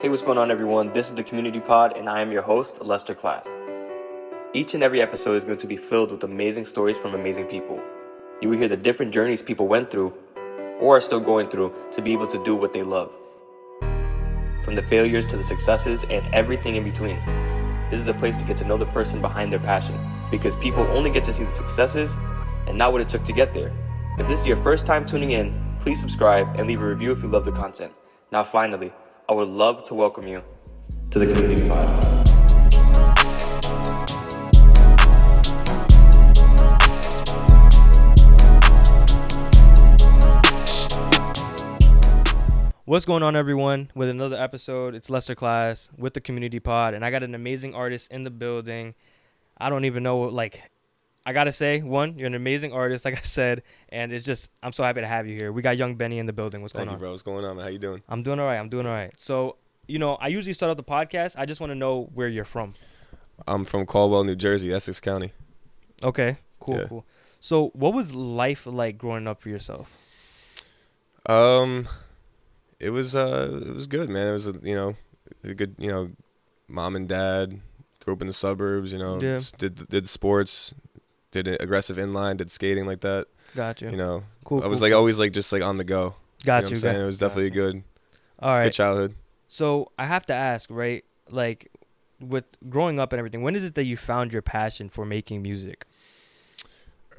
Hey, what's going on, everyone? This is the Community Pod, and I am your host, Lester Class. Each and every episode is going to be filled with amazing stories from amazing people. You will hear the different journeys people went through, or are still going through, to be able to do what they love. From the failures to the successes and everything in between. This is a place to get to know the person behind their passion, because people only get to see the successes and not what it took to get there. If this is your first time tuning in, please subscribe and leave a review if you love the content. Now finally, I would love to welcome you to the Community Pod. What's going on, everyone? With another episode, it's Lester Class with the Community Pod, and I got an amazing artist in the building. I don't even know, I gotta say, one, you're an amazing artist, like I said, and I'm so happy to have you here. We got Youngbenny in the building. What's going on? Thank you, bro. What's going on, man? How you doing? I'm doing all right. So, I usually start off the podcast. I just want to know where you're from. I'm from Caldwell, New Jersey, Essex County. Okay, cool. So, what was life like growing up for yourself? It was good, man. It was a good, mom and dad, grew up in the suburbs, Yeah. did sports, did aggressive inline, did skating like that. Got you. I was always just on the go. Got you. Know what I'm saying? It was definitely good good childhood. So I have to ask, right? Like, with growing up and everything, when is it that you found your passion for making music?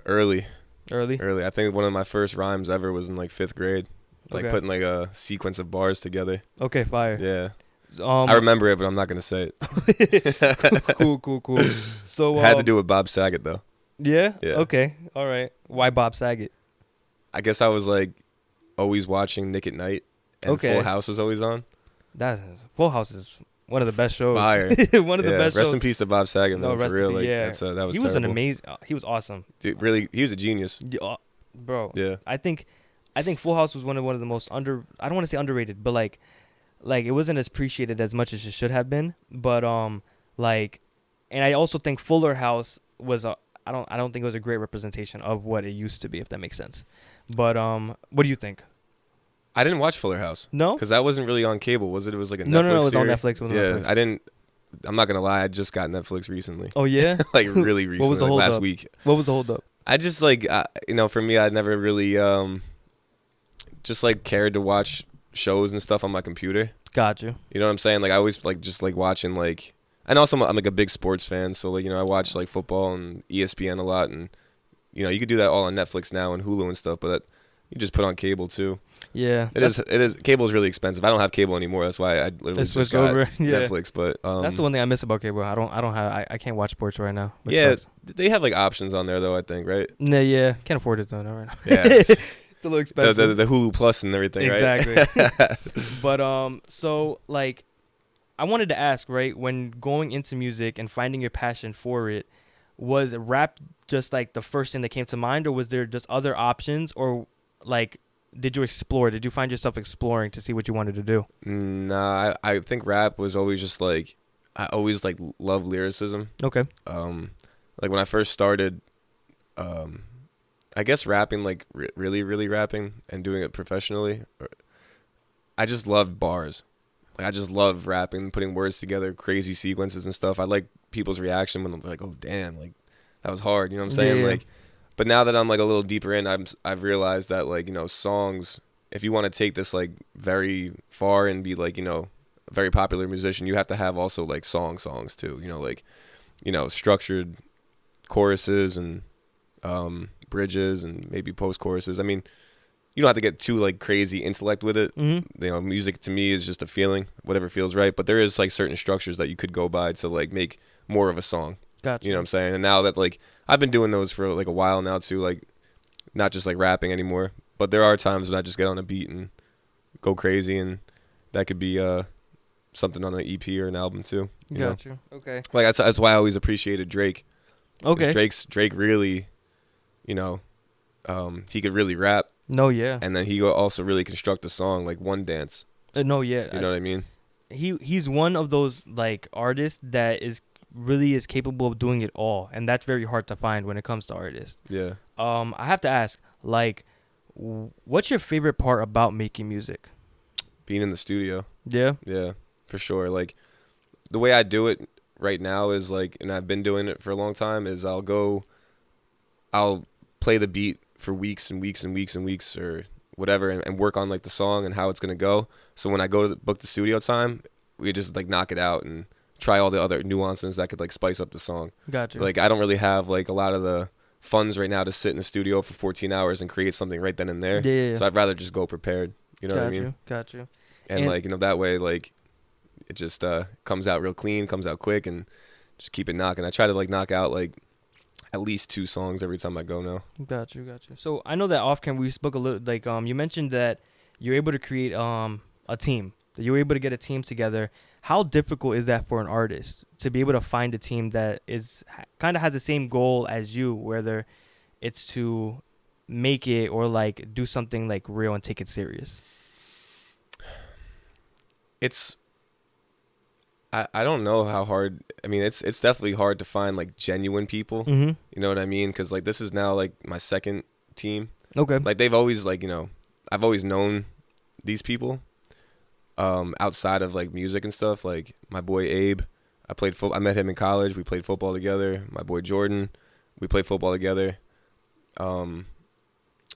Early. Early? I think one of my first rhymes ever was in 5th grade. Okay. Putting a sequence of bars together. Okay, fire. Yeah. I remember it, but I'm not gonna say it. Cool. So it had to do with Bob Saget though. Yeah? Yeah. Okay. All right. Why Bob Saget? I guess I was always watching Nick at Night, and Full House was always on. Full House is one of the best shows. Fire. One of the best shows. Rest in peace to Bob Saget, man. No, for real. Yeah. That was he was terrible. an amazing. He was awesome. Dude, really, he was a genius. Yeah, bro. Yeah. I think Full House was one of the most I don't want to say underrated, but like it wasn't as appreciated as much as it should have been. But and I also think Fuller House was I don't think it was a great representation of what it used to be, if that makes sense. But what do you think? I didn't watch Fuller House. No? Because that wasn't really on cable, was it? It was a Netflix No, it was series? on Netflix. Yeah, I didn't. I'm not gonna lie. I just got Netflix recently. Oh yeah, really recently. What was the hold last up? week. What was the hold up? I just for me, I never really just cared to watch shows and stuff on my computer. Got you. You know what I'm saying? I always watching and also I'm a big sports fan, so I watch football and ESPN a lot, and you could do that all on Netflix now and Hulu and stuff, but you just put on cable too. Yeah, it is. Cable is really expensive. I don't have cable anymore. That's why I literally just got over. Yeah. Netflix. But that's the one thing I miss about cable. I can't watch sports right now. Yeah, sucks. They have options on there though. I think, right? Yeah, can't afford it though. Not right now. Yeah, it's a little expensive. The Hulu Plus and everything. Exactly. Right? But so I wanted to ask, right, when going into music and finding your passion for it, was rap just the first thing that came to mind, or was there just other options, or did you explore? Did you find yourself exploring to see what you wanted to do? Nah, I think rap was always just I always loved lyricism. Okay. When I first started, I guess rapping, really rapping and doing it professionally, I just loved bars. I just love rapping, putting words together, crazy sequences and stuff. I like people's reaction when I'm oh damn, that was hard. You know what I'm saying? Yeah. But now that I'm a little deeper in, I've realized that songs, if you want to take this very far and be a very popular musician, you have to have also songs too. Structured choruses and bridges and maybe post choruses. I mean, you don't have to get too crazy intellect with it. Mm-hmm. Music to me is just a feeling, whatever feels right. But there is certain structures that you could go by to make more of a song. Gotcha. You know what I'm saying? And now that I've been doing those for a while now too, not just rapping anymore. But there are times when I just get on a beat and go crazy, and that could be something on an EP or an album too. Gotcha. Okay. That's why I always appreciated Drake. Okay. Drake really, he could really rap. No, yeah. And then he also really construct a song One Dance. No, yeah. You know what I mean? He's one of those artists that is capable of doing it all, and that's very hard to find when it comes to artists. Yeah. I have to ask, what's your favorite part about making music? Being in the studio. Yeah. Yeah. for sure. Like the way I do it right now is like, and I've been doing it for a long time, is I'll play the beat for weeks and weeks and weeks and weeks or whatever, and work on like the song and how it's gonna go. So when I go to book the studio time, we just like knock it out and try all the other nuances that could like spice up the song. Gotcha. Like I don't really have like a lot of the funds right now to sit in the studio for 14 hours and create something right then and there. Yeah. So I'd rather just go prepared. You know what I mean? Got you. And like, you know, that way, like, it just comes out real clean, comes out quick, and just keep it knocking. I try to like knock out like at least 2 songs every time I go now. Got you. So I know that off camera we spoke a little, like you mentioned that you're able to create a team. That you're able to get a team together. How difficult is that for an artist to be able to find a team that is kind of has the same goal as you, whether it's to make it or like do something like real and take it serious? It's I don't know how hard. I mean, it's definitely hard to find like genuine people. Mm-hmm. You know what I mean? Because like this is now like my second team. Okay. Like they've always like, you know, I've always known these people outside of like music and stuff. Like my boy Abe, I met him in college. We played football together. My boy Jordan, we played football together.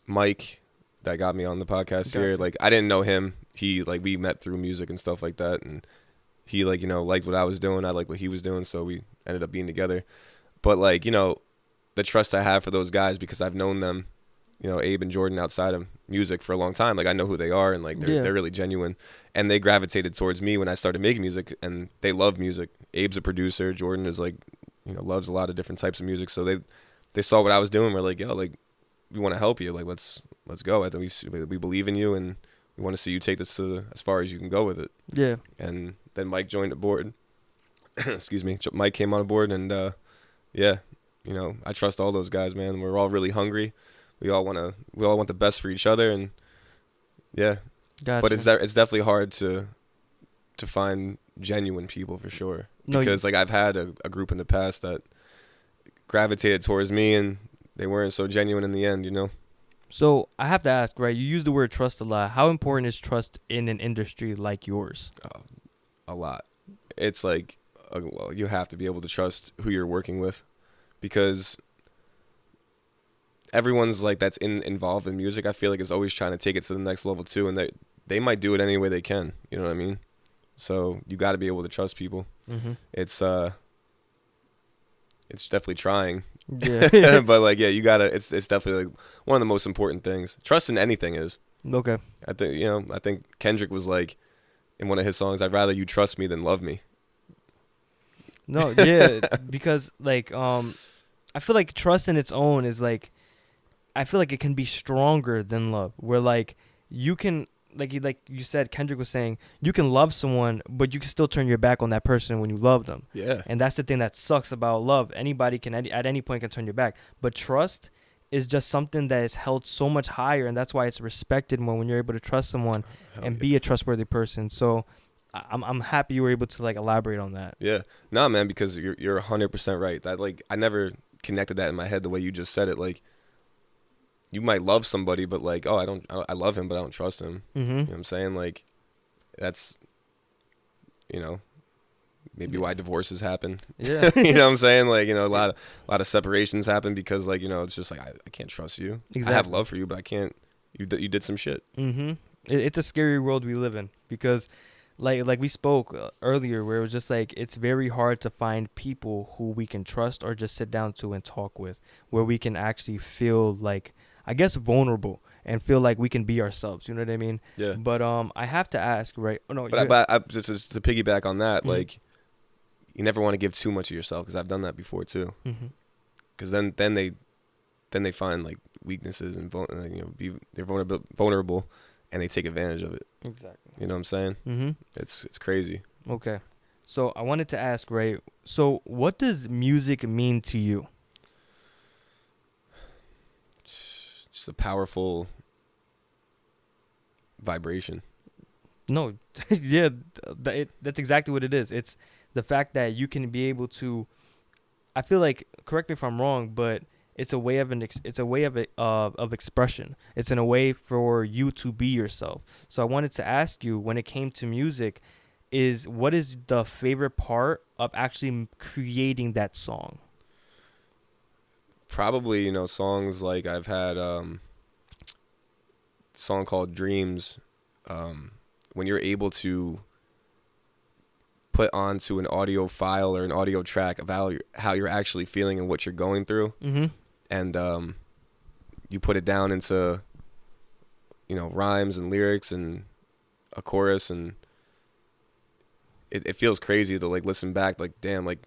Mike, that got me on the podcast here. Like I didn't know him. He like we met through music and stuff like that, and he like, you know, liked what I was doing. I liked what he was doing, so we ended up being together. But like, you know, the trust I have for those guys because I've known them, you know, Abe and Jordan outside of music for a long time. Like I know who they are, and like they're really genuine, and they gravitated towards me when I started making music, and they love music. Abe's a producer. Jordan is like, you know, loves a lot of different types of music. So they saw what I was doing. We're like, yo, like we want to help you. Like let's go. I think we believe in you, and we want to see you take this to as far as you can go with it. Yeah. And then Mike joined the board. Excuse me. Mike came on board, and yeah, you know, I trust all those guys, man. We're all really hungry. We all want the best for each other, and yeah. Gotcha. But it's definitely hard to find genuine people for sure. Because like I've had a group in the past that gravitated towards me, and they weren't so genuine in the end, you know. So I have to ask, right? You use the word trust a lot. How important is trust in an industry like yours? A lot. It's like well, you have to be able to trust who you're working with, because everyone's like that's involved in music, I feel like, is always trying to take it to the next level too, and they might do it any way they can. You know what I mean? So you got to be able to trust people. Mm-hmm. It's definitely trying. Yeah. But like, yeah, you gotta. It's definitely like one of the most important things. Trust in anything is. Okay. I think Kendrick was like in one of his songs, "I'd rather you trust me than love me." No, yeah, because like I feel like trust in its own is like, I feel like it can be stronger than love. Where like you can like you said, Kendrick was saying, you can love someone, but you can still turn your back on that person when you love them. Yeah. And that's the thing that sucks about love. Anybody can at any point can turn your back, but trust is just something that is held so much higher, and that's why it's respected more when you're able to trust someone and be a trustworthy person. So I'm happy you were able to like elaborate on that. Yeah. Nah, man, because you're 100% right. That like I never connected that in my head the way you just said it. Like you might love somebody, but like, oh, I love him, but I don't trust him. Mm-hmm. You know what I'm saying? Like that's, you know, maybe why divorces happen. Yeah. You know what I'm saying? Like, you know, a lot of separations happen because like, you know, it's just like I can't trust you. Exactly. I have love for you, but I can't. You did some shit. Mm-hmm. It's a scary world we live in because, like we spoke earlier, where it was just like it's very hard to find people who we can trust or just sit down to and talk with, where we can actually feel like, I guess, vulnerable and feel like we can be ourselves. You know what I mean? Yeah. But I have to ask, right? Oh, no. But I just to piggyback on that, Mm-hmm. like, you never want to give too much of yourself, because I've done that before too. Mm-hmm. Because then they find like weaknesses and they're vulnerable, and they take advantage of it. Exactly. You know what I'm saying? Mm-hmm. It's crazy. Okay. So I wanted to ask, right? So what does music mean to you? Just a powerful vibration. No, yeah, that's exactly what it is. It's the fact that you can be able to. I feel like, correct me if I'm wrong, but it's a way of of expression. It's in a way for you to be yourself. So I wanted to ask you, when it came to music, is what is the favorite part of actually creating that song? Probably, you know, songs like I've had a song called Dreams. When you're able to put onto an audio file or an audio track of how you're actually feeling and what you're going through, and you put it down into, you know, rhymes and lyrics and a chorus, and it feels crazy to like listen back, like damn, like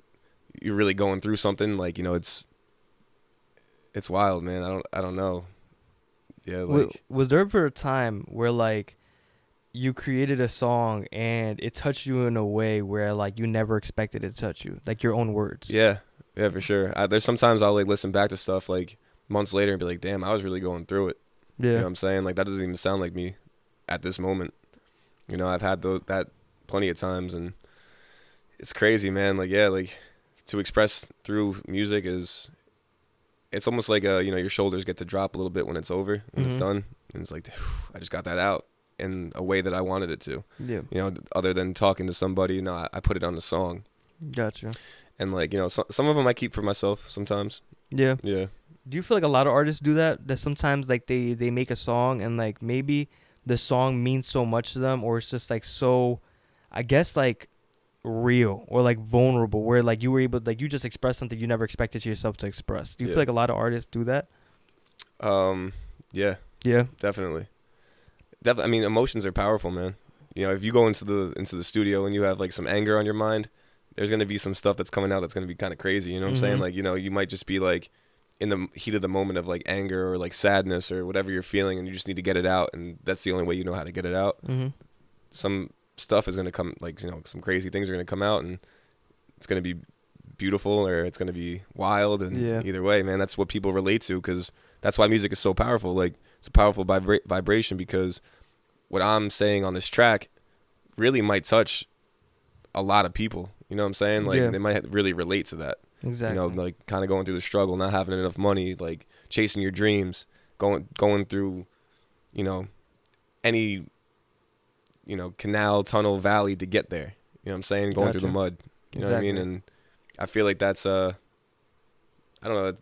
you're really going through something, like, you know, it's wild, man. I don't know. Yeah, like Was there ever a time where like you created a song and it touched you in a way where like you never expected it to touch you, like your own words? yeah, for sure. There's sometimes I'll like listen back to stuff like months later and be like, damn, I was really going through it. Yeah. You know what I'm saying? Like that doesn't even sound like me at this moment. You know, I've had that plenty of times, and it's crazy, man. Like, yeah, like to express through music it's almost like you know, your shoulders get to drop a little bit when it's over, when it's done, and it's like, I just got that out in a way that I wanted it to. Yeah. You know, other than talking to somebody, you know, I put it on the song. Gotcha. And like, you know, some of them I keep for myself sometimes. Yeah. Yeah. Do you feel like a lot of artists do that? That sometimes like they make a song and like maybe the song means so much to them, or it's just like so, I guess like real or like vulnerable, where like you were able, like you just expressed something you never expected yourself to express. Do you feel like a lot of artists do that? Yeah. Yeah. Definitely. I mean, emotions are powerful, man. You know, if you go into the studio and you have like some anger on your mind, there's gonna be some stuff that's coming out that's gonna be kind of crazy. You know what I'm saying? Like, you know, you might just be like in the heat of the moment of like anger or like sadness or whatever you're feeling, and you just need to get it out, and that's the only way you know how to get it out. Some stuff is gonna come, like, you know, some crazy things are gonna come out, and it's gonna be beautiful or it's gonna be wild, and either way, man, that's what people relate to, because that's why music is so powerful. Like, it's a powerful vibration, because what I'm saying on this track really might touch a lot of people. You know what I'm saying? Like, they might really relate to that. Exactly. You know, like kind of going through the struggle, not having enough money, like chasing your dreams, going through, you know, any, you know, canal, tunnel, valley to get there. You know what I'm saying? Going through the mud. You know what I mean? And I feel like that's I don't know.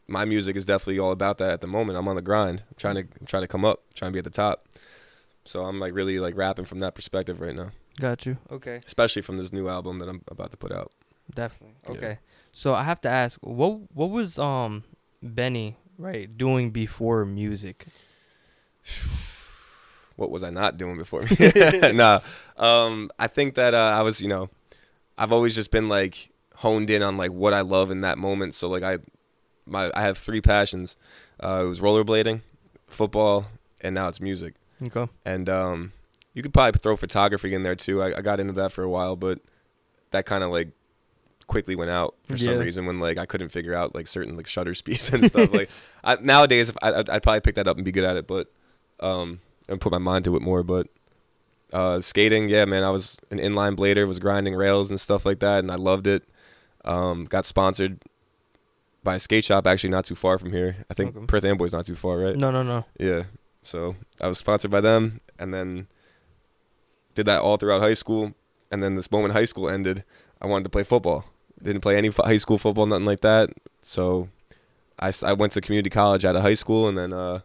My music is definitely all about that at the moment. I'm on the grind. I'm trying to come up, trying to be at the top. So I'm like really like rapping from that perspective right now. Got you. Okay. Especially from this new album that I'm about to put out. Definitely. Okay. So I have to ask, what was Benny, right, doing before music? What was I not doing before? Nah. I think that I was, you know, I've always just been like honed in on like what I love in that moment. So like I have 3 passions. It was rollerblading, football, and now it's music. Okay. And you could probably throw photography in there too. I got into that for a while, but that kind of like quickly went out for some reason when like I couldn't figure out like certain like shutter speeds and stuff. Like nowadays, I'd probably pick that up and be good at it, but and put my mind to it more. But skating, yeah, man, I was an inline blader, was grinding rails and stuff like that, and I loved it. Got sponsored by a skate shop actually not too far from here. I think Perth Amboy's not too far, right? No. Yeah, so I was sponsored by them, and then did that all throughout high school. And then this moment high school ended, I wanted to play football. Didn't play any high school football, nothing like that. So I went to community college out of high school, and then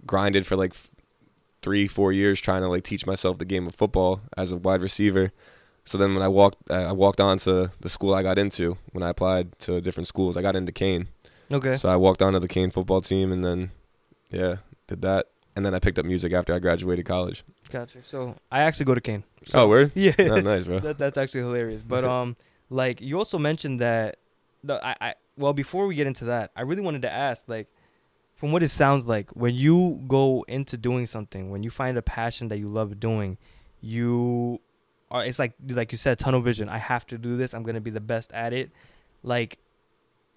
grinded for like 3-4 years trying to like teach myself the game of football as a wide receiver. So then when I walked on to the school I got into when I applied to different schools. I got into Kane. Okay. So I walked onto the Kane football team, and then did that. And then I picked up music after I graduated college. Gotcha. So I actually go to Kane. So, oh, word? Yeah. Oh, nice, bro. That's actually hilarious. But like you also mentioned that well, before we get into that, I really wanted to ask, like, from what it sounds like, when you go into doing something, when you find a passion that you love doing, it's like you said, tunnel vision. I have to do this. I'm gonna be the best at it. Like,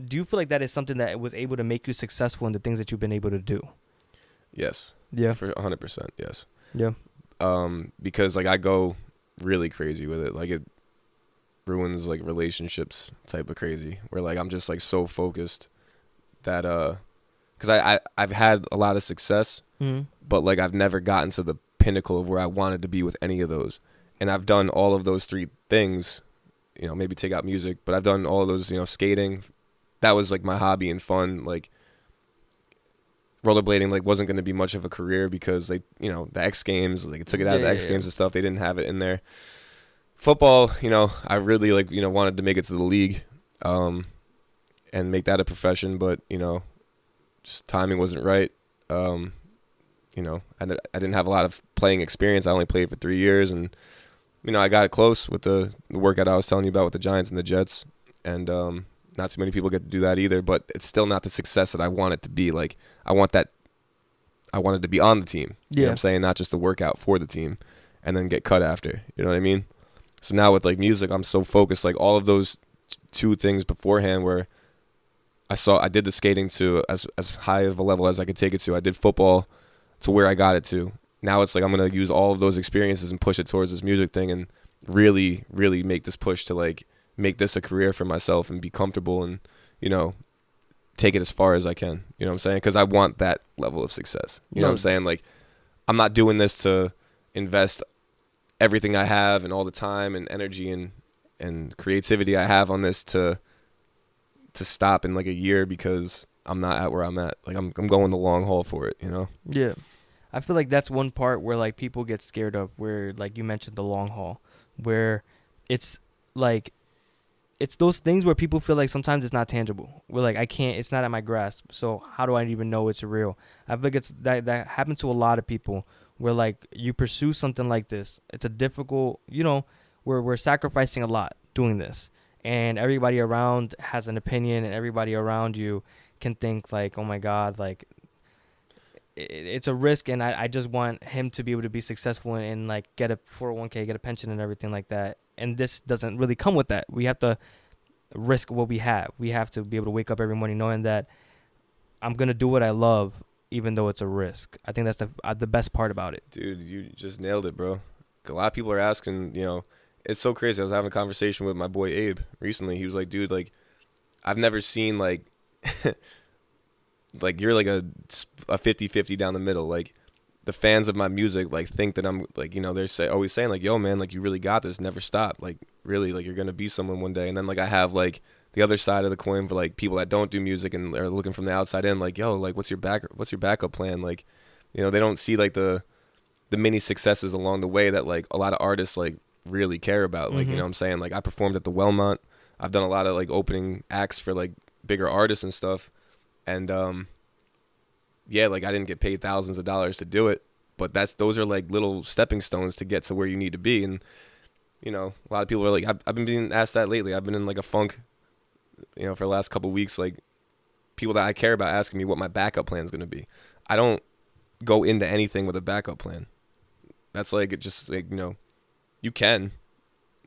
do you feel like that is something that was able to make you successful in the things that you've been able to do? Yes. Yeah. For 100%. Yes. Yeah. Because like I go really crazy with it. Like it ruins like relationships type of crazy, where like I'm just like so focused that because I've had a lot of success, but like I've never gotten to the pinnacle of where I wanted to be with any of those. and I've done all of those three things, you know, maybe take out music, but I've done all of those, you know, skating. That was like my hobby and fun. Like rollerblading, like wasn't going to be much of a career because like, you know, the X Games, like it took it out of the X Games and stuff. They didn't have it in there. Football, you know, I really like, you know, wanted to make it to the league, and make that a profession, but you know, just timing wasn't right. You know, I didn't have a lot of playing experience. I only played for 3 years, and you know, I got close with the workout I was telling you about with the Giants and the Jets, and not too many people get to do that either. But it's still not the success that I want it to be. Like I wanted to be on the team. You know what I'm saying? Not just to work out for the team and then get cut after. You know what I mean? So now with like music, I'm so focused. Like all of those two things beforehand, where I did the skating to as high of a level as I could take it to. I did football to where I got it to. Now it's like I'm gonna use all of those experiences and push it towards this music thing, and really, really make this push to like make this a career for myself and be comfortable and, you know, take it as far as I can. You know what I'm saying? Because I want that level of success. You know what I'm saying? Like I'm not doing this to invest everything I have and all the time and energy and creativity I have on this to stop in like a year because I'm not at where I'm at. Like I'm going the long haul for it, you know? Yeah. I feel like that's one part where like people get scared of, where like you mentioned the long haul, where it's like it's those things where people feel like sometimes it's not tangible. We're like, it's not at my grasp. So how do I even know it's real? I feel like it's that happens to a lot of people where like you pursue something like this. It's a difficult, you know, we're sacrificing a lot doing this, and everybody around has an opinion, and everybody around you can think like, oh my God, like it's a risk, and I just want him to be able to be successful and like get a 401k, get a pension and everything like that. And this doesn't really come with that. We have to risk what we have. We have to be able to wake up every morning knowing that I'm going to do what I love, even though it's a risk. I think that's the best part about it. Dude, you just nailed it, bro. A lot of people are asking, you know, it's so crazy. I was having a conversation with my boy Abe recently. He was like, dude, like, I've never seen like, like you're like a 50-50 down the middle. Like the fans of my music like think that I'm like, you know, they're always saying like, yo man, like you really got this, never stop, like really, like you're gonna be someone one day. And then like I have like the other side of the coin for like people that don't do music and are looking from the outside in, like, yo, like what's your backup plan? Like, you know, they don't see like the many successes along the way that like a lot of artists like really care about. Like, you know what I'm saying? Like I performed at the Wellmont. I've done a lot of like opening acts for like bigger artists and stuff. And yeah, like I didn't get paid thousands of dollars to do it, but those are like little stepping stones to get to where you need to be. And you know, a lot of people are like, I've been being asked that lately. I've been in like a funk, you know, for the last couple of weeks. Like people that I care about asking me what my backup plan is going to be. I don't go into anything with a backup plan. That's like, it just like, you know, you can,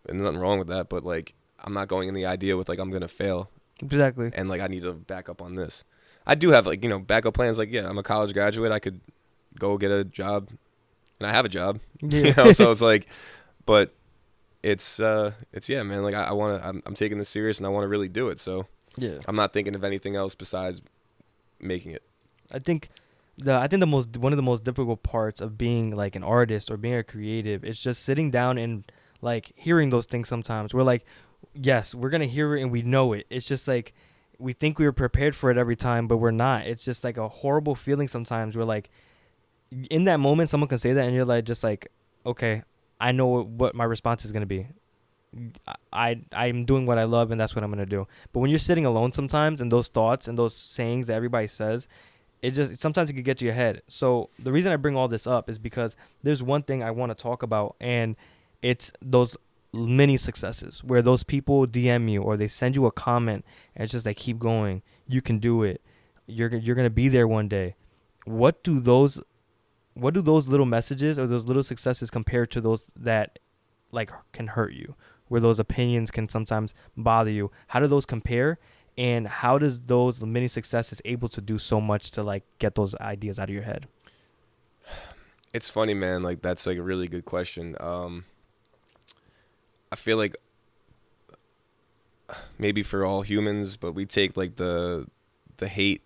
and nothing wrong with that, but like I'm not going in the idea with like I'm going to fail. Exactly. And like I need to back up on this. I do have like, you know, backup plans. Like, yeah, I'm a college graduate. I could go get a job, and I have a job. Yeah. You know, so it's like, but it's yeah, man. Like I'm taking this serious, and I want to really do it. So yeah, I'm not thinking of anything else besides making it. I think one of the most difficult parts of being like an artist or being a creative is just sitting down and like hearing those things. Sometimes we're like, yes, we're gonna hear it and we know it. It's just like we think we were prepared for it every time, but we're not. It's just like a horrible feeling sometimes. We're like, in that moment, someone can say that, and you're like, just like, okay, I know what my response is gonna be. I'm doing what I love, and that's what I'm gonna do. But when you're sitting alone sometimes, and those thoughts and those sayings that everybody says, sometimes it could get to your head. So the reason I bring all this up is because there's one thing I want to talk about, and it's those mini successes where those people DM you or they send you a comment, and it's just like, keep going, you can do it, you're gonna be there one day. What do those little messages or those little successes compare to those that like can hurt you, where those opinions can sometimes bother you? How do those compare, and how does those mini successes able to do so much to like get those ideas out of your head? It's funny, man. Like that's like a really good question. I feel like maybe for all humans, but we take like the hate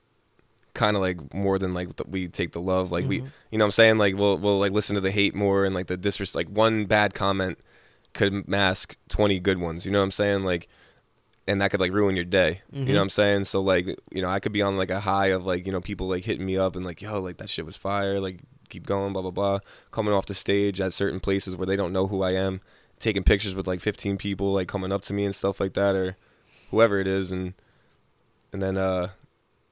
kind of like more than like we take the love. Like we, you know what I'm saying? Like we'll like listen to the hate more, and like the disrespect, like one bad comment could mask 20 good ones. You know what I'm saying? Like, and that could like ruin your day. You know what I'm saying? So like, you know, I could be on like a high of like, you know, people like hitting me up and like, yo, like that shit was fire. Like, keep going, blah, blah, blah. Coming off the stage at certain places where they don't know who I am, taking pictures with like 15 people like coming up to me and stuff like that, or whoever it is. And then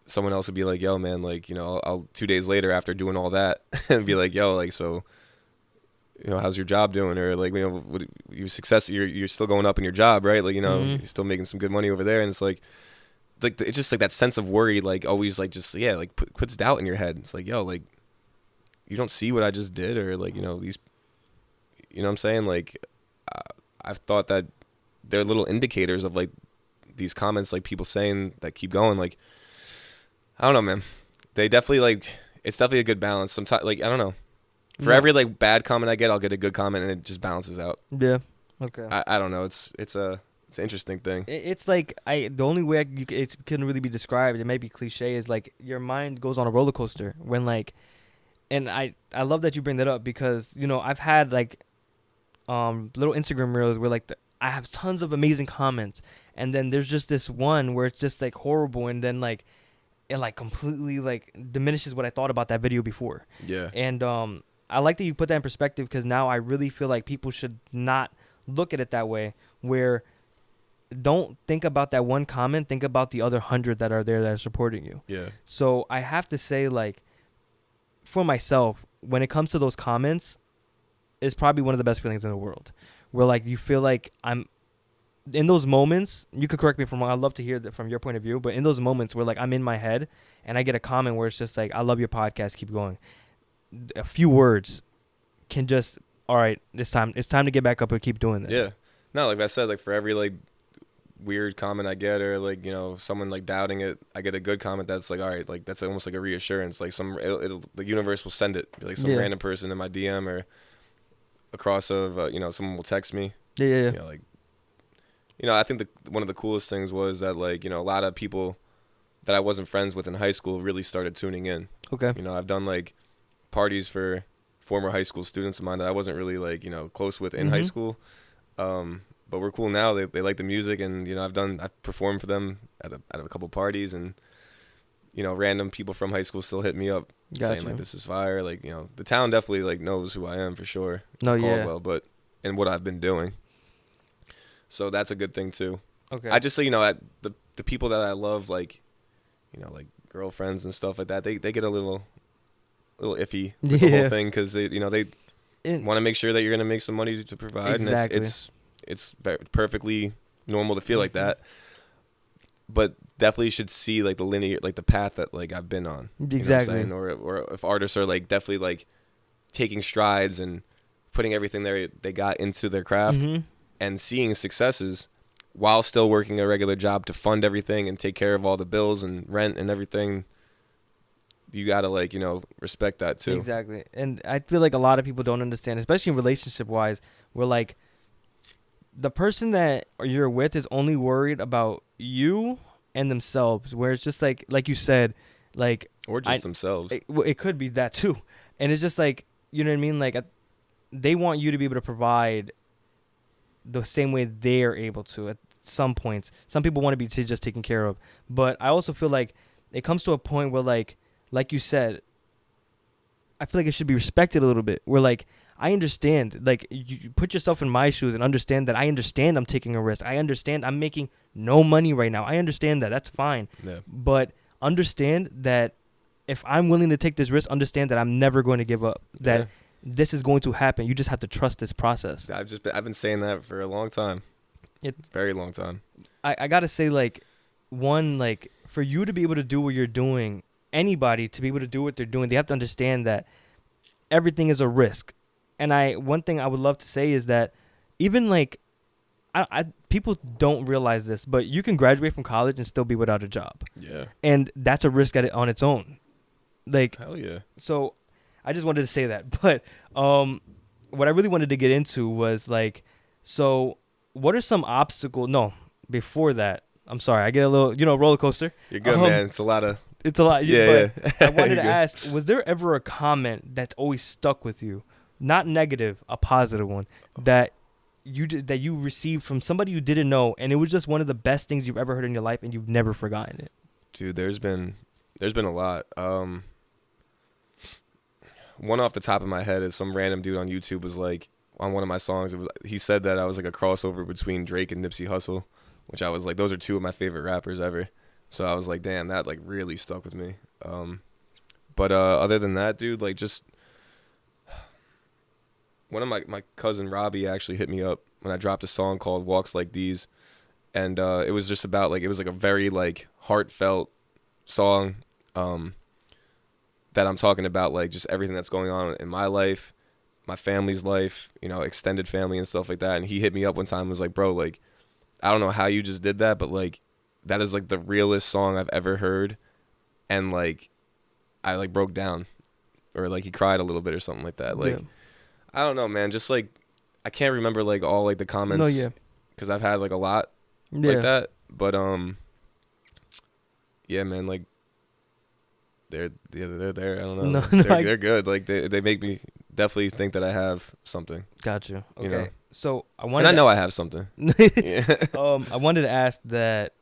someone else would be like, yo, man, like, you know, I'll 2 days later after doing all that and be like, yo, like, so, you know, how's your job doing? Or like, you know, what, your success, you're still going up in your job, right? Like, you know, you're still making some good money over there. And it's like it's just like that sense of worry, like always like just, yeah, like puts doubt in your head. It's like, yo, like, you don't see what I just did, or like, you know, these, you know what I'm saying? Like, I've thought that they're little indicators of like these comments, like people saying that keep going. Like, I don't know, man. They definitely like, it's definitely a good balance. Sometimes, like, I don't know. For every like bad comment I get, I'll get a good comment, and it just balances out. Yeah. Okay. I don't know. It's an interesting thing. It's like the only way it can really be described. It may be cliche. Is like your mind goes on a roller coaster when like, and I love that you bring that up because you know I've had like, little Instagram reels where like I have tons of amazing comments, and then there's just this one where it's just like horrible, and then like it like completely like diminishes what I thought about that video before. Yeah. And I like that you put that in perspective because now I really feel like people should not look at it that way, where don't think about that one comment, think about the other 100 that are there that are supporting you. Yeah. So I have to say, like, for myself, when it comes to those comments, it's probably one of the best feelings in the world, where like you feel like I'm in those moments. You could correct me if I'm wrong. I'd love to hear that from your point of view, but in those moments where like I'm in my head and I get a comment where it's just like, I love your podcast, keep going. A few words can just, all right, it's time to get back up and keep doing this. Yeah. No, like I said, like for every like weird comment I get, or like, you know, someone like doubting it, I get a good comment that's like, all right, like that's almost like a reassurance. Like it'll the universe will send it. Like some random person in my DM or across of, you know, someone will text me. Yeah. You know, like, you know, I think one of the coolest things was that like, you know, a lot of people that I wasn't friends with in high school really started tuning in. Okay. You know, I've done like parties for former high school students of mine that I wasn't really like, you know, close with in high school. But we're cool now. They like the music, and you know, I've performed for them at a couple parties, and you know, random people from high school still hit me up saying like, this is fire. Like, you know, the town definitely like knows who I am for sure. No, yeah. Caldwell, but and what I've been doing. So that's a good thing too. Okay. I just say, you know, the people that I love, like, you know, like girlfriends and stuff like that, they get a little iffy with the whole thing, because they, you know, they want to make sure that you're gonna make some money to provide. Exactly. And it's perfectly normal to feel like that, but definitely should see like the linear, like the path that like I've been on. Exactly. You know what I'm saying? Or if artists are like definitely like taking strides and putting everything they got into their craft and seeing successes while still working a regular job to fund everything and take care of all the bills and rent and everything. You gotta, like, you know, respect that too. Exactly. And I feel like a lot of people don't understand, especially in relationship wise, where like the person that you're with is only worried about you and themselves, where it's just like you said, like, or just themselves. It could be that too. And it's just like, you know what I mean? Like they want you to be able to provide the same way they're able to at some points. Some people want to be just taken care of, but I also feel like it comes to a point where like you said, I feel like it should be respected a little bit, where like I understand, like you put yourself in my shoes and understand that I understand I'm taking a risk. I understand I'm making no money right now. I understand that. That's fine. Yeah. But understand that if I'm willing to take this risk, understand that I'm never going to give up. That this is going to happen. You just have to trust this process. I've been saying that for a long time. Very long time. I gotta say, like, one, like, for you to be able to do what you're doing, anybody to be able to do what they're doing, they have to understand that everything is a risk. And one thing I would love to say is that even like people don't realize this, but you can graduate from college and still be without a job. Yeah. And that's a risk on its own. Like, hell yeah. So I just wanted to say that. But what I really wanted to get into was like, so what are some obstacles? No, before that, I'm sorry, I get a little, roller coaster. You're good, man. It's a lot. Yeah. I wanted to ask, was there ever a comment that's always stuck with you? Not negative, a positive one, that you received from somebody you didn't know, and it was just one of the best things you've ever heard in your life, and you've never forgotten it? Dude, there's been a lot. One off the top of my head is some random dude on YouTube was like, on one of my songs, he said that I was like a crossover between Drake and Nipsey Hussle, which I was like, those are two of my favorite rappers ever. So I was like, damn, that like really stuck with me. But other than that, dude, like just one of my cousin Robbie actually hit me up when I dropped a song called Walks Like These. And it was just about like, it was like a very like heartfelt song that I'm talking about like just everything that's going on in my life, my family's life, you know, extended family and stuff like that. And he hit me up one time and was like, bro, like, I don't know how you just did that, but like that is like the realest song I've ever heard. And like I like broke down, or like he cried a little bit or something like that. Like, yeah. I don't know, man. Just like, I can't remember like all like the comments. No, yeah. Cause I've had like a lot like that. But yeah, man, like they're there. I don't know. They're good. Like they make me definitely think that I have something. Gotcha. Okay. You know? So I know I have something. I wanted to ask that.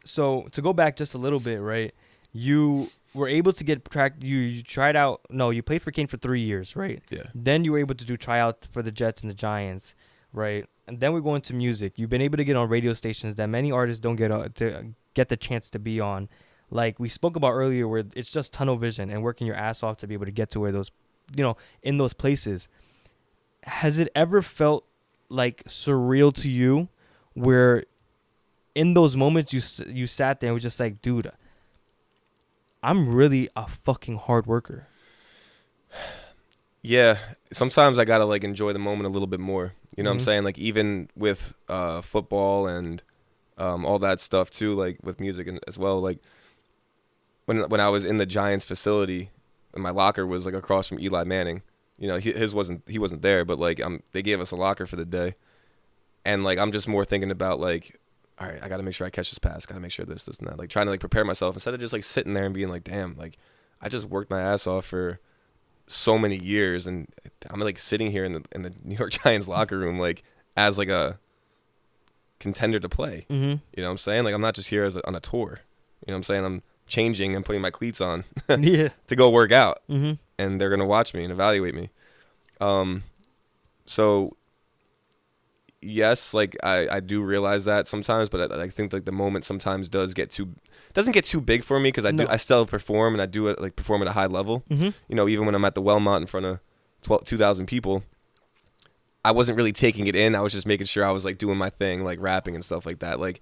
So to go back just a little bit, right? You were able to get tracked. You tried out. No, you played for Kane for 3 years, right? Yeah. Then you were able to do tryouts for the Jets and the Giants, right? And then we go into music. You've been able to get on radio stations that many artists don't get the chance to be on. Like we spoke about earlier, where it's just tunnel vision and working your ass off to be able to get to where those, you know, in those places. Has it ever felt like surreal to you, where in those moments you sat there and was just like, dude, I'm really a fucking hard worker? Yeah, sometimes I gotta like enjoy the moment a little bit more. You know what I'm saying? Like even with football and all that stuff too, like with music and as well. Like when I was in the Giants facility, and my locker was like across from Eli Manning. You know, he wasn't there, but like they gave us a locker for the day, and like I'm just more thinking about like, all right, I got to make sure I catch this pass, got to make sure this and that, like trying to like prepare myself instead of just like sitting there and being like, damn, like I just worked my ass off for so many years, and I'm like sitting here in the New York Giants locker room like as like a contender to play. Mm-hmm. You know what I'm saying? Like I'm not just here on a tour. You know what I'm saying? I'm changing and putting my cleats on to go work out, and they're gonna watch me and evaluate me. So yes, like I do realize that sometimes, but I think like the moment sometimes doesn't get too big for me, because I still perform, and I do it like perform at a high level. Mm-hmm. You know, even when I'm at the Wellmont in front of 2,000 people, I wasn't really taking it in. I was just making sure I was like doing my thing, like rapping and stuff like that. Like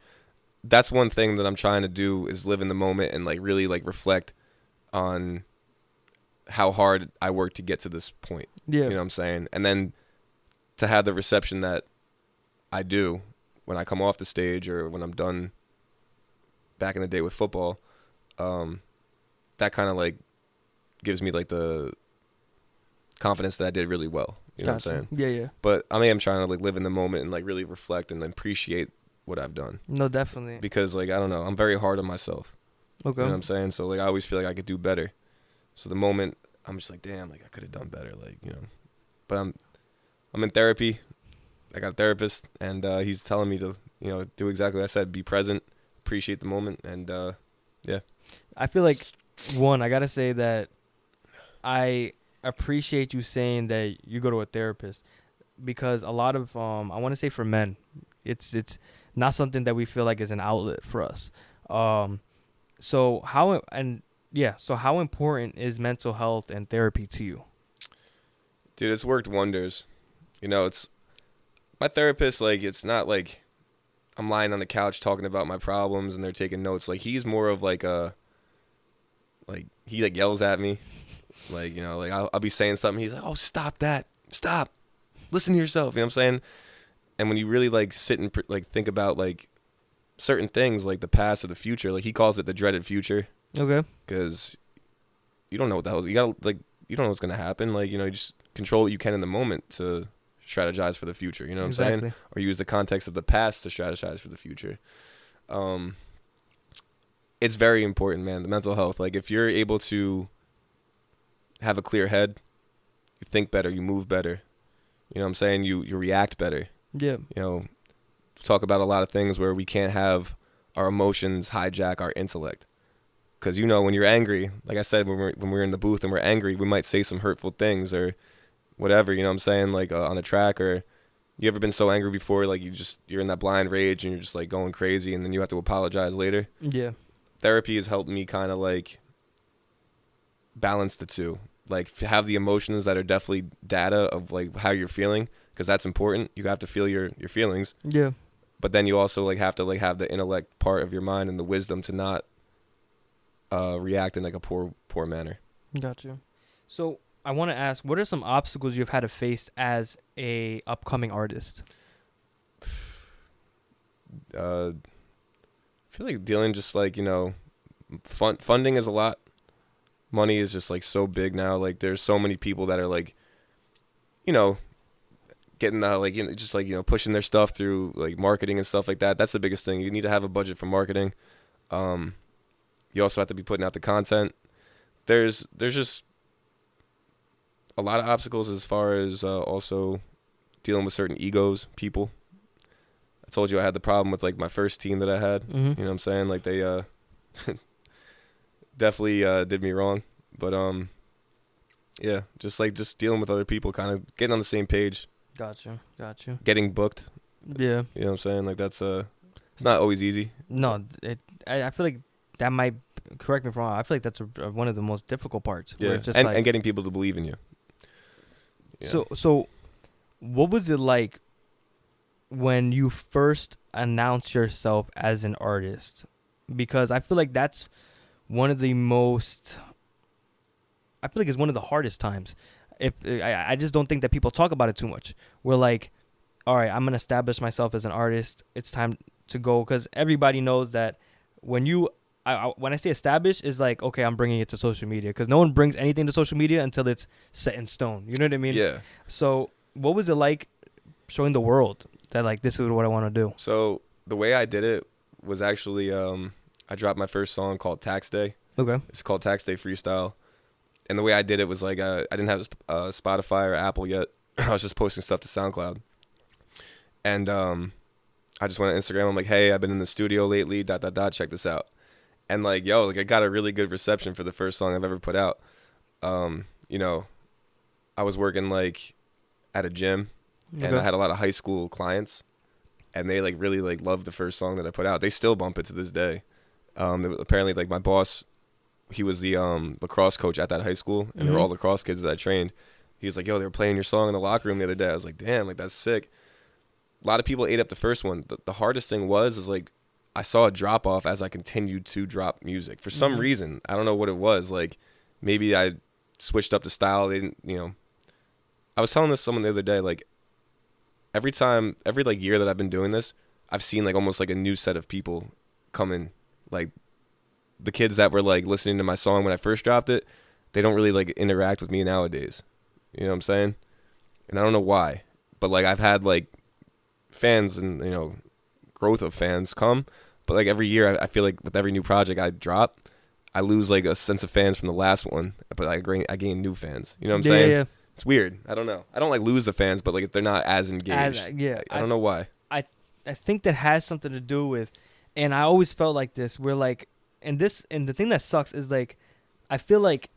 that's one thing that I'm trying to do, is live in the moment and like really like reflect on how hard I worked to get to this point. Yeah. You know what I'm saying? And then to have the reception that I do when I come off the stage or when I'm done back in the day with football, that kind of like gives me like the confidence that I did really well. You know what I'm saying? Yeah. But I am trying to like live in the moment and like really reflect and appreciate what I've done. No, definitely. Because like, I don't know, I'm very hard on myself. Okay. You know what I'm saying? So like I always feel like I could do better. So the moment I'm just like, damn, like I could have done better, like, you know. But I'm in therapy. I got a therapist, and he's telling me to, you know, do exactly what I said, be present, appreciate the moment, and yeah. I feel like, one, I got to say that I appreciate you saying that you go to a therapist, because a lot of, I want to say for men, it's not something that we feel like is an outlet for us. So how important is mental health and therapy to you? Dude, it's worked wonders. You know, it's my therapist, like, it's not like I'm lying on the couch talking about my problems and they're taking notes. Like, he's more of like he like yells at me. Like, you know, like I'll be saying something. He's like, oh, stop that. Stop. Listen to yourself. You know what I'm saying? And when you really like sit and like think about like certain things, like the past or the future, like he calls it the dreaded future. Okay. Because you don't know what the hell, you don't know what's going to happen. Like, you know, you just control what you can in the moment to strategize for the future. You know what I'm saying? Or use the context of the past to strategize for the future. It's very important, man. The mental health. Like, if you're able to have a clear head, you think better, you move better. You know what I'm saying? You react better. Yeah. You know, talk about a lot of things where we can't have our emotions hijack our intellect. Because, you know, when you're angry, like I said, when we're in the booth and we're angry, we might say some hurtful things or whatever, you know what I'm saying, like on a track. Or you ever been so angry before, like you're in that blind rage and you're just like going crazy and then you have to apologize later? Yeah. Therapy has helped me kind of like balance the two. Like have the emotions that are definitely data of like how you're feeling, because that's important. You have to feel your feelings. Yeah. But then you also like have to like have the intellect part of your mind and the wisdom to not react in like a poor manner. Gotcha. So I want to ask, what are some obstacles you've had to face as a upcoming artist? I feel like dealing just like, you know, funding is a lot. Money is just like so big now. Like there's so many people that are like, you know, getting like, you know, just like, you know, pushing their stuff through like marketing and stuff like that. That's the biggest thing. You need to have a budget for marketing. You also have to be putting out the content. There's just a lot of obstacles as far as also dealing with certain egos, people. I told you I had the problem with like my first team that I had. Mm-hmm. You know what I'm saying? Like they definitely did me wrong. But yeah, just dealing with other people, kind of getting on the same page. Gotcha. Getting booked. Yeah. You know what I'm saying? Like that's it's not always easy. No, I feel like that might, correct me if I'm wrong, I feel like that's one of the most difficult parts. Yeah, where it's just and getting people to believe in you. Yeah. So what was it like when you first announced yourself as an artist? Because I feel like that's one of the most, I feel like it's one of the hardest times. I just don't think that people talk about it too much. We're like, all right, I'm going to establish myself as an artist. It's time to go. Because everybody knows that when when I say establish, is like, okay, I'm bringing it to social media. Because no one brings anything to social media until it's set in stone. You know what I mean? Yeah. So what was it like showing the world that, like, this is what I want to do? So the way I did it was actually I dropped my first song called Tax Day. Okay. It's called Tax Day Freestyle. And the way I did it was like I didn't have Spotify or Apple yet. I was just posting stuff to SoundCloud. And I just went on Instagram. I'm like, hey, I've been in the studio lately, ... check this out. And like, yo, like I got a really good reception for the first song I've ever put out. You know, I was working like at a gym and I had a lot of high school clients and they like really like loved the first song that I put out. They still bump it to this day. Apparently like my boss, he was the lacrosse coach at that high school and they were all lacrosse kids that I trained. He was like, yo, they were playing your song in the locker room the other day. I was like, damn, like that's sick. A lot of people ate up the first one. The hardest thing was like I saw a drop off as I continued to drop music for some reason. I don't know what it was. Like maybe I switched up the style. They didn't, you know. I was telling this to someone the other day, like every like year that I've been doing this, I've seen like almost like a new set of people coming. Like the kids that were like listening to my song when I first dropped it, they don't really like interact with me nowadays. You know what I'm saying? And I don't know why, but like I've had like fans and, you know, growth of fans come, but like every year I feel like with every new project I drop, I lose like a sense of fans from the last one, but I gain new fans. You know what I'm saying? Yeah. It's weird. I don't know. I don't like lose the fans, but like they're not as engaged. I don't know why. I think that has something to do with, and I always felt like this. We're like, and the thing that sucks is like, I feel like,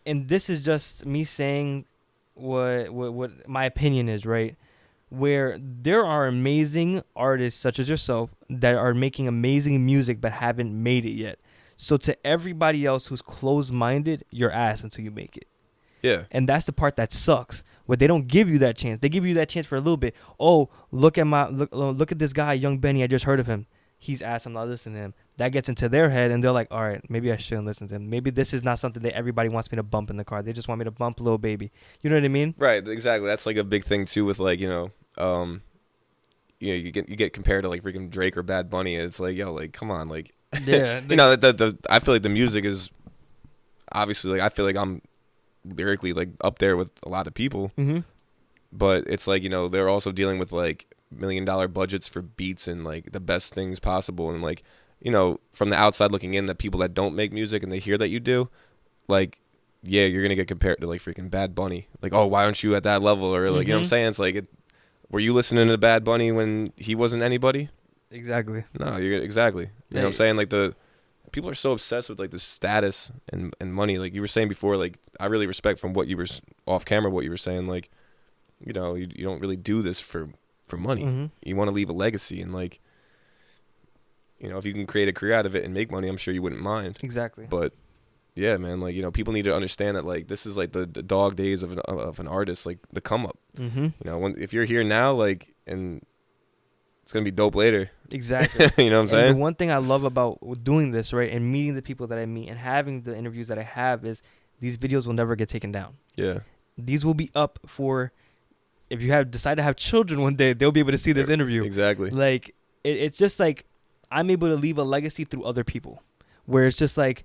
and this is just me saying what my opinion is, right? Where there are amazing artists such as yourself that are making amazing music but haven't made it yet. So to everybody else who's closed-minded, you're ass until you make it. Yeah. And that's the part that sucks. Where they don't give you that chance. They give you that chance for a little bit. Oh, look at this guy, Youngbenny. I just heard of him. He's ass. I'm not listening to him. That gets into their head, and they're like, all right, maybe I shouldn't listen to him. Maybe this is not something that everybody wants me to bump in the car. They just want me to bump Lil Baby. You know what I mean? Right. Exactly. That's like a big thing too with like, you know, you get compared to like freaking Drake or Bad Bunny. And it's like, yo, like come on, like, yeah. You know, I feel like the music is obviously like I feel like I'm lyrically like up there with a lot of people, but it's like, you know, they're also dealing with like $1 million budgets for beats and like the best things possible, and like, you know, from the outside looking in, that people that don't make music and they hear that you do, like, yeah, you're gonna get compared to like freaking Bad Bunny. Like, oh, why aren't you at that level? Or like, you know what I'm saying? It's like Were you listening to Bad Bunny when he wasn't anybody? Exactly. No, you're exactly. You know what I'm saying? Like the people are so obsessed with like the status and money. Like you were saying before, like I really respect from what you were off camera, what you were saying. Like, you know, you don't really do this for money. Mm-hmm. You want to leave a legacy, and like, you know, if you can create a career out of it and make money, I'm sure you wouldn't mind. Exactly. But yeah, man, like, you know, people need to understand that like this is like the dog days of an artist, like the come up. Mm-hmm. You know, if you're here now, like, and it's gonna be dope later. Exactly. You know what I'm saying? And the one thing I love about doing this, right, and meeting the people that I meet and having the interviews that I have is these videos will never get taken down. Yeah. These will be up for, if you decide to have children one day, they'll be able to see this interview. Exactly. Like it's just like I'm able to leave a legacy through other people, where it's just like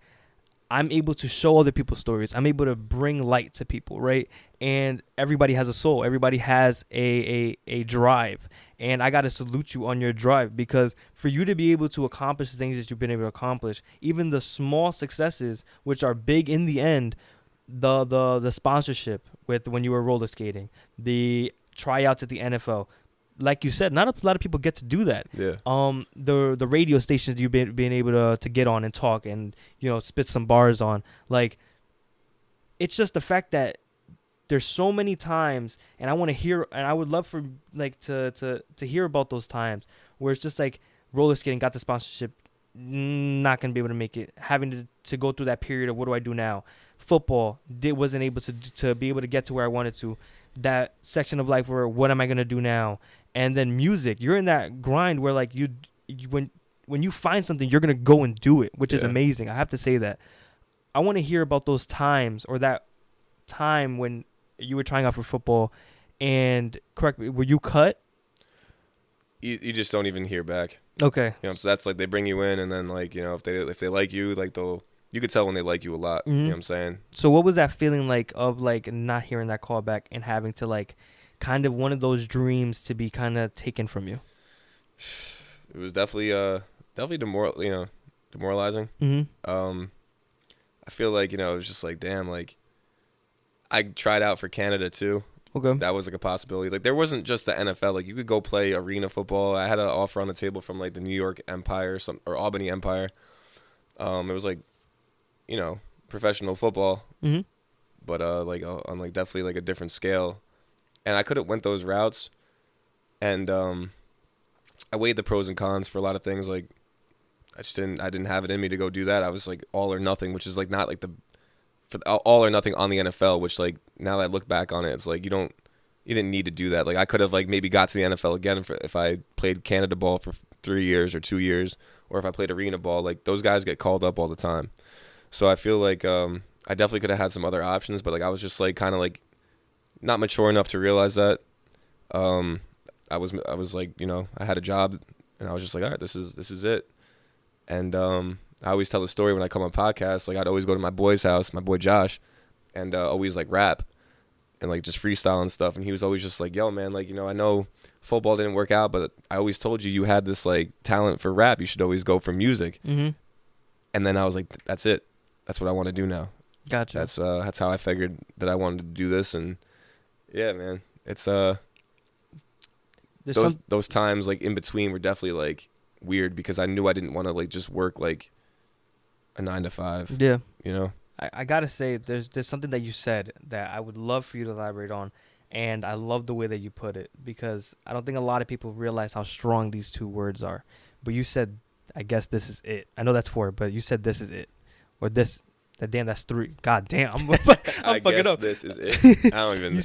I'm able to show other people's stories. I'm able to bring light to people, right? And everybody has a soul. Everybody has a drive. And I got to salute you on your drive, because for you to be able to accomplish the things that you've been able to accomplish, even the small successes, which are big in the end, the sponsorship with when you were roller skating, the tryouts at the NFL, like you said, not a lot of people get to do that. Yeah. The radio stations you've been able to get on and talk and, you know, spit some bars on. Like, it's just the fact that there's so many times, and I want to hear, and I would love for like to hear about those times where it's just like roller skating got the sponsorship, not gonna be able to make it, having to go through that period of what do I do now. Football wasn't able to be able to get to where I wanted to. That section of life where what am I gonna do now? And then music, you're in that grind where like you when you find something, you're gonna go and do it, which is amazing. I have to say that. I want to hear about those times, or that time when you were trying out for football, and correct me, were you cut? You just don't even hear back. Okay. You know, so that's like they bring you in, and then like, you know, if they like you, like you could tell when they like you a lot. Mm-hmm. You know what I'm saying? So what was that feeling like of like not hearing that call back and having to like kind of one of those dreams to be kind of taken from you? It was definitely demoralizing. Mm-hmm. I feel like, you know, it was just like, damn, like I tried out for Canada too. Okay. That was like a possibility. Like there wasn't just the NFL. Like you could go play arena football. I had an offer on the table from like the New York Empire or Albany Empire. It was like, you know, professional football, Mm-hmm. but like on like definitely like a different scale. And I could have went those routes, and I weighed the pros and cons for a lot of things. Like I didn't have it in me to go do that. I was like all or nothing, which is like not like all or nothing on the NFL, which like now that I look back on it, it's like you didn't need to do that. Like I could have like maybe got to the NFL again if I played Canada ball for 3 years or 2 years, or if I played arena ball. Like those guys get called up all the time. So I feel like I definitely could have had some other options, but like I was just like kind of like not mature enough to realize that. I was like, you know, I had a job, and I was just like, all right, this is it. And I always tell the story when I come on podcasts. Like I'd always go to my boy's house, my boy Josh, and always like rap and like just freestyle and stuff. And he was always just like, yo, man, like, you know, I know football didn't work out, but I always told you had this like talent for rap. You should always go for music. Mm-hmm. And then I was like, that's it. That's what I want to do now. Gotcha. That's how I figured that I wanted to do this. And yeah, man, it's those times like in between were definitely like weird, because I knew I didn't want to like just work like a 9 to 5. Yeah. You know? I gotta say, there's something that you said that I would love for you to elaborate on, and I love the way that you put it, because I don't think a lot of people realize how strong these two words are. But you said, I guess this is it. I know that's 4, but you said this is it, or this. That's 3. God damn, I'm fucking up. This is it. I don't even. You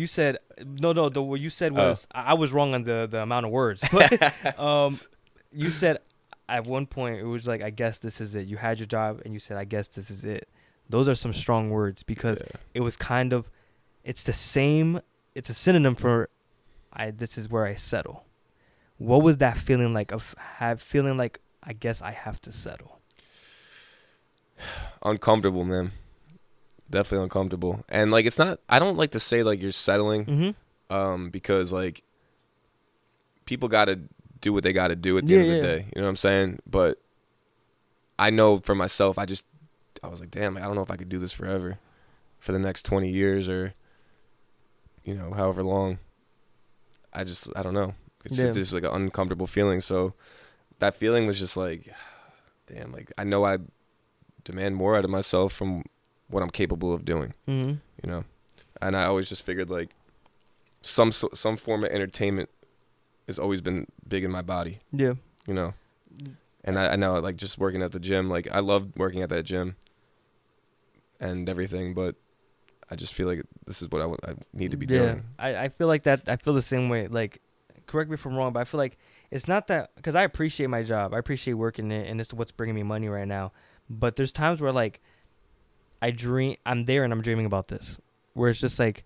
said no. What you said was I was wrong on the amount of words. But you said at one point it was like, I guess this is it. You had your job and you said, I guess this is it. Those are some strong words, because it was kind of, it's the same. It's a synonym for this is where I settle. What was that feeling like of feeling like, I guess I have to settle? Uncomfortable, man. Definitely uncomfortable. And like it's not, I don't like to say like you're settling, Mm-hmm. because like people got to do what they got to do at the end of the day. You know what I'm saying? But I know for myself, I was like, damn, I don't know if I could do this forever, for the next 20 years or, you know, however long. I don't know. It's Yeah. just like an uncomfortable feeling. So that feeling was just like, damn, like I know I demand more out of myself from what I'm capable of doing, Mm-hmm. you know? And I always just figured like some form of entertainment has always been big in my body, Yeah. you know? And I know like just working at the gym, like I love working at that gym and everything, but I just feel like this is what I need to be doing. I feel like that. I feel the same way. Like, correct me if I'm wrong, but I feel like it's not that, because I appreciate my job. I appreciate working it, and it's what's bringing me money right now. But there's times where like I'm there and I'm dreaming about this, where it's just like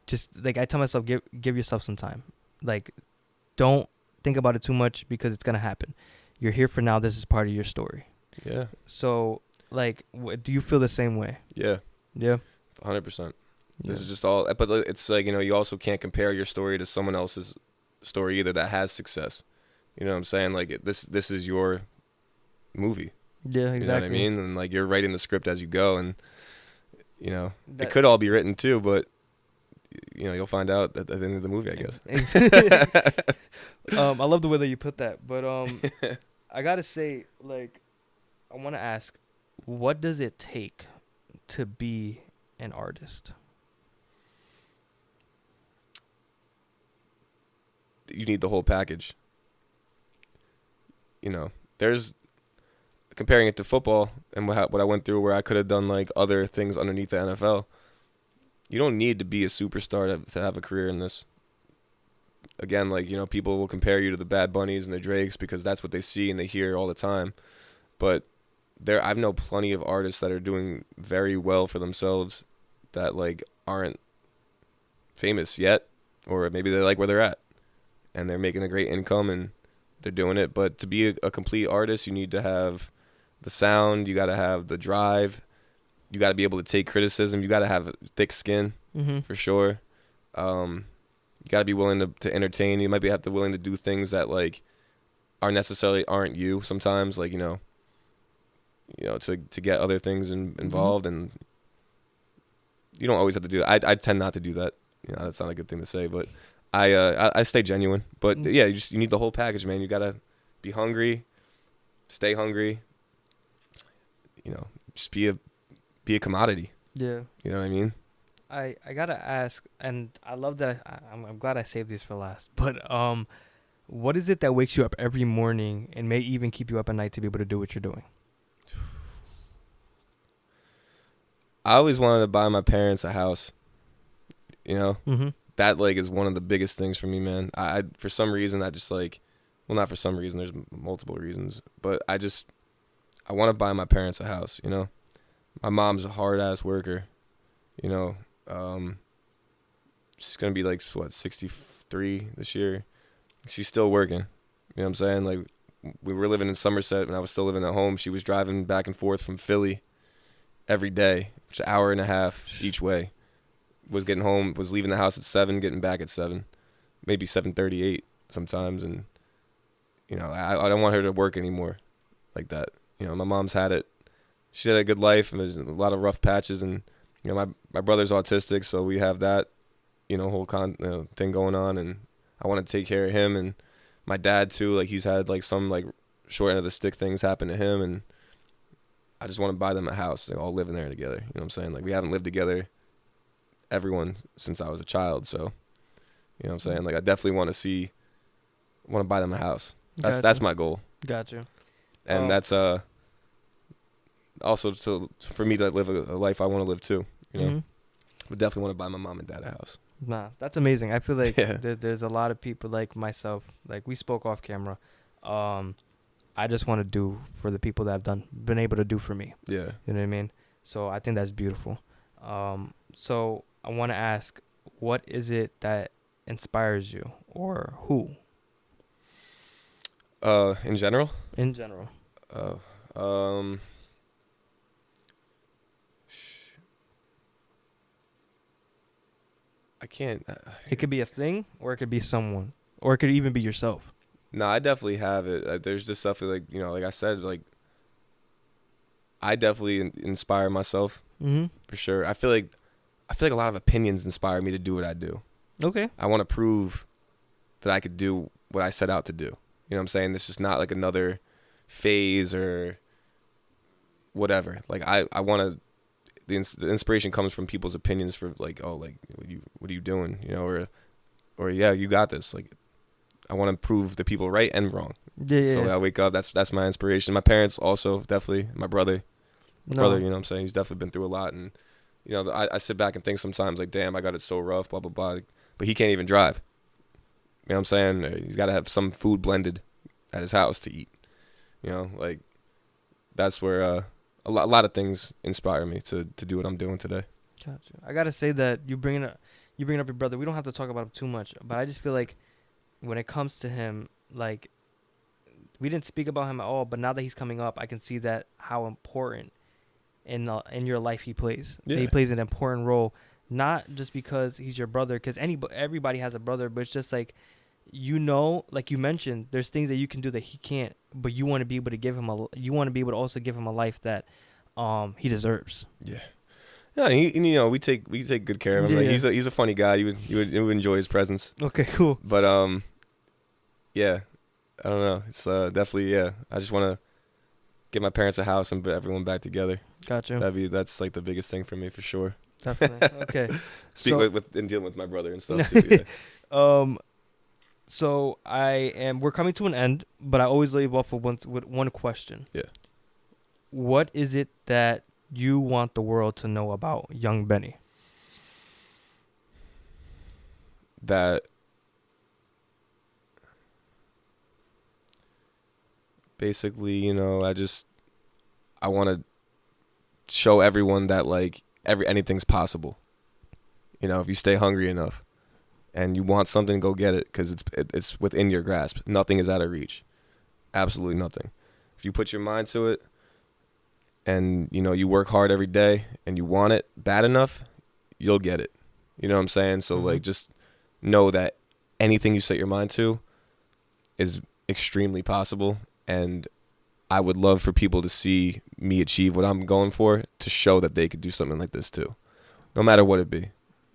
just like I tell myself, give yourself some time. Like, don't think about it too much because it's gonna happen. You're here for now. This is part of your story. Yeah. So like, do you feel the same way? Yeah. Yeah. 100%. This Yeah. is just all, but it's like, you know, you also can't compare your story to someone else's story either that has success. You know what I'm saying? Like this is your movie. Yeah, exactly. You know what I mean? And like you're writing the script as you go, and you know That- it could all be written too, but you know you'll find out at the end of the movie, I guess. I love the way that you put that, but I gotta say, like, I want to ask, what does it take to be an artist? You need the whole package. You know, there's comparing it to football and what I went through, where I could have done like other things underneath the NFL. You don't need to be a superstar to have a career in this. Again, like, you know, people will compare you to the Bad Bunnies and the Drakes because that's what they see and they hear all the time. But I've known plenty of artists that are doing very well for themselves that like aren't famous yet, or maybe they like where they're at and they're making a great income and they're doing it. But to be a complete artist, you need to have the sound, you got to have the drive, you got to be able to take criticism, you got to have thick skin for sure. You got to be willing to entertain. You might have to willing to do things that like aren't you sometimes, like, you know, to get other things involved, and you don't always have to do that. I tend not to do that. You know, that's not a good thing to say, but I stay genuine. But yeah, you need the whole package, man. You gotta be hungry, stay hungry. You know, just be a commodity. Yeah. You know what I mean? I gotta ask, and I love that. I'm glad I saved these for last. But what is it that wakes you up every morning and may even keep you up at night to be able to do what you're doing? I always wanted to buy my parents a house. You know, Mm-hmm. that like is one of the biggest things for me, man. I for some reason I just like, well, not for some reason. There's multiple reasons, but I want to buy my parents a house. You know, my mom's a hard ass worker. You know, she's gonna be like 63 this year. She's still working. You know what I'm saying? Like, we were living in Somerset and I was still living at home. She was driving back and forth from Philly every day, which is an hour and a half each way. Was getting home, was leaving the house at 7, getting back at 7, maybe 7:38 sometimes. And you know, I don't want her to work anymore like that. You know, my mom's had it. She had a good life, and there's a lot of rough patches. And you know, my brother's autistic, so we have that, you know, whole thing going on. And I want to take care of him, and my dad too. Like, he's had like some like short end of the stick things happen to him, and I just want to buy them a house. They all live in there together. You know what I'm saying? Like, we haven't lived together, everyone, since I was a child. So, you know what I'm saying? Like, I definitely want to buy them a house. That's my goal. Gotcha. And that's also for me to live a life I want to live too. You know, Mm-hmm. but definitely want to buy my mom and dad a house. Nah, that's amazing. I feel like Yeah. there's a lot of people like myself. Like, we spoke off camera. I just want to do for the people that I've been able to do for me. Yeah. You know what I mean? So I think that's beautiful. So I want to ask, what is it that inspires you, or who? In general. In general. I can't. It could be a thing, or it could be someone, or it could even be yourself. No, I definitely have it. There's just stuff like, you know, like I said, like I definitely inspire myself Mm-hmm. for sure. I feel like a lot of opinions inspire me to do what I do. Okay. I want to prove that I could do what I set out to do. You know what I'm saying? This is not like another phase or whatever. Like I want to. The inspiration comes from people's opinions for like, oh, like what are you doing? You know, or yeah, you got this. Like I want to prove the people right and wrong. Yeah. So I wake up. That's my inspiration. My parents also definitely. My brother. You know what I'm saying? He's definitely been through a lot, and you know, I sit back and think sometimes like, damn, I got it so rough, blah blah blah. But he can't even drive. You know what I'm saying? He's got to have some food blended at his house to eat. You know, like that's where a lot of things inspire me to do what I'm doing today. Gotcha. I gotta say that you bringing up your brother. We don't have to talk about him too much, but I just feel like when it comes to him, like we didn't speak about him at all. But now that he's coming up, I can see that how important in your life he plays. Yeah. He plays an important role, not just because he's your brother, because everybody has a brother, but it's just like, you know, like you mentioned, there's things that you can do that he can't, but you want to be able to give him you want to be able to also give him a life that he deserves. Yeah. Yeah, you know, we take good care of him. Yeah. Like, he's a funny guy. You would enjoy his presence. Okay, cool. But yeah, I don't know. It's definitely, yeah. I just want to get my parents a house and put everyone back together. Gotcha. That's like the biggest thing for me for sure. Definitely. Okay. Speak with and dealing with my brother and stuff too. Yeah. So we're coming to an end, but I always leave off with one question. Yeah. What is it that you want the world to know about Youngbenny? That basically, you know, I want to show everyone that like anything's possible. You know, if you stay hungry enough and you want something, go get it, because it's within your grasp. Nothing is out of reach. Absolutely nothing. If you put your mind to it and, you know, you work hard every day and you want it bad enough, you'll get it. You know what I'm saying? So like, just know that anything you set your mind to is extremely possible. And I would love for people to see me achieve what I'm going for, to show that they could do something like this too, no matter what it be. You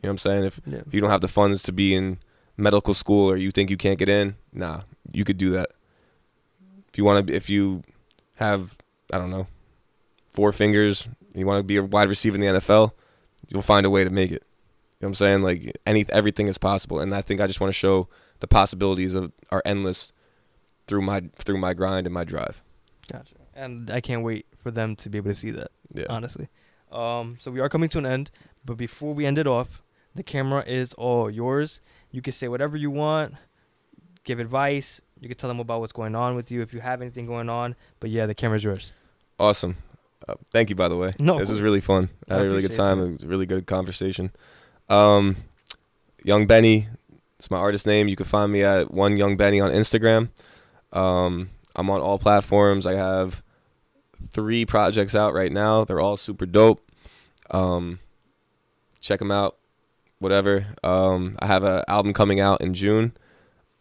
know what I'm saying? If you don't have the funds to be in medical school, or you think you can't get in, nah, you could do that. If you have, I don't know, 4 fingers, you want to be a wide receiver in the NFL, you'll find a way to make it. You know what I'm saying? Like everything is possible. And I think I just want to show the possibilities are endless through my grind and my drive. Gotcha. And I can't wait for them to be able to see that. Yeah. Honestly. So we are coming to an end, but before we end it off, the camera is all yours. You can say whatever you want, give advice. You can tell them about what's going on with you if you have anything going on. But yeah, the camera's yours. Awesome. Thank you, by the way. No, this is really fun. I had a really good time. appreciate A really good conversation. Youngbenny, it's my artist name. You can find me at Youngbenny on Instagram. I'm on all platforms. I have 3 projects out right now. They're all super dope. Check them out. Whatever. I have an album coming out in June.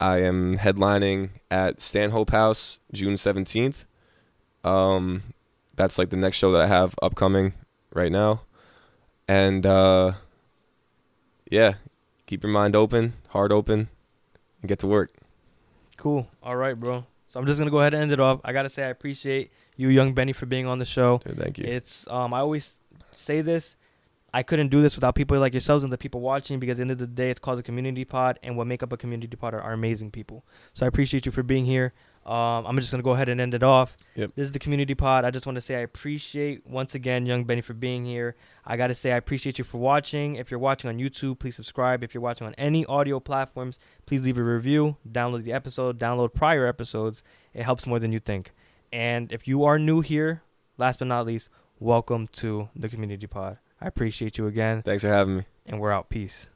I am headlining at Stanhope House June 17th. That's like the next show that I have upcoming right now. And yeah, keep your mind open, heart open, and get to work. Cool. All right, bro. So I'm just going to go ahead and end it off. I got to say I appreciate you, Youngbenny, for being on the show. Dude, thank you. It's I always say this. I couldn't do this without people like yourselves and the people watching, because at the end of the day, it's called a community pod, and what make up a community pod are amazing people. So I appreciate you for being here. I'm just going to go ahead and end it off. Yep. This is the community pod. I just want to say I appreciate, once again, Youngbenny for being here. I got to say I appreciate you for watching. If you're watching on YouTube, please subscribe. If you're watching on any audio platforms, please leave a review. Download the episode. Download prior episodes. It helps more than you think. And if you are new here, last but not least, welcome to the community pod. I appreciate you again. Thanks for having me. And we're out. Peace.